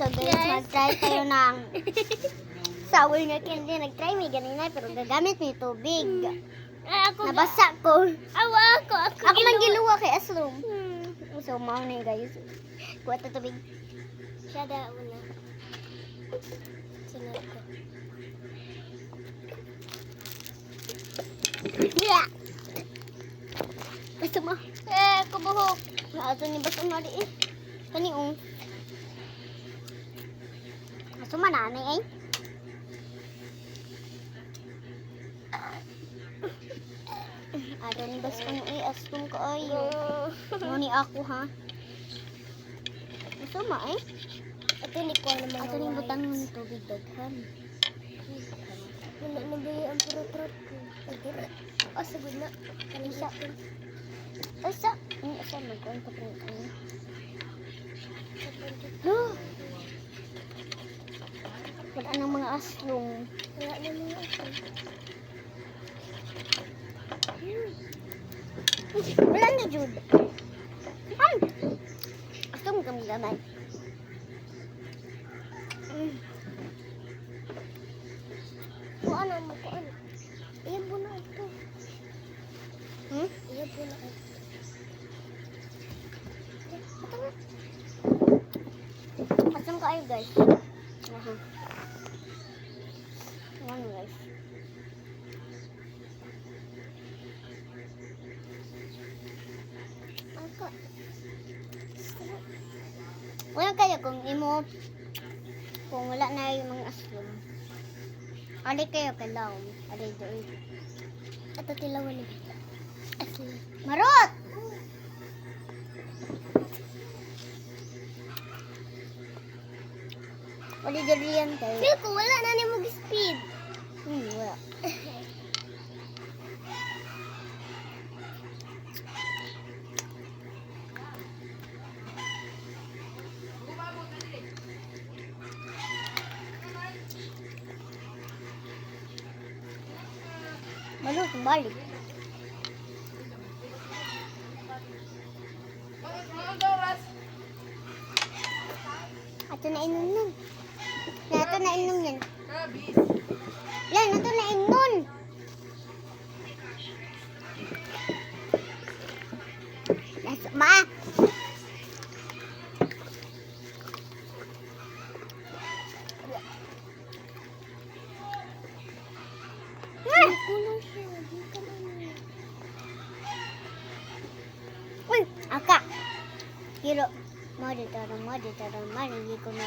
So guys, mag-try tayo ng sour na candy. Nag-try may ganina pero gagamit may tubig. Nabasa ko. Ako Ako man giluwa kay Asrom. So mao na yun, guys. Kuha ta tubig. Siya daw na. Sunod ko. Yeah. Gusto mo? Kubuhok. Ato ni basta mo di eh. Kani Gusto mo nanay eh. Ato ni basta mo eh. Asrom ko ayo. Mo ni ako ha. Gusto mo eh. Ito ni ko naman. Ato ni butang mo ni tubig daghan. Nabili ang puro-puro ko. Sagod na. Isa. Isa. Isa magkuhan pa rin ano. No. Wala nang mga aslong. Wala na mga asin. Wala na, Jude. Aslong kami gamay. Kuan na mo, kuan. Iyan po na ito. Iyan po na ito. Asam kayo, guys. Ayan, guys. Ako. Wala kayo kung wala na yung mga aslong. Alay kayo kalaw. Alay doon. Ito tilawan ni Bita. Asli. Marot! Wali dalian kayo. Feel ko, wala na ni mag-speed. Wala. Malot, balik. Ato na inom nun. Ato na inom yan. Yan, ato na inom. Nasa, ma! Kulang siya. Di ka na niya. Uy, aka. Hiro. Mari tara, mari ko na.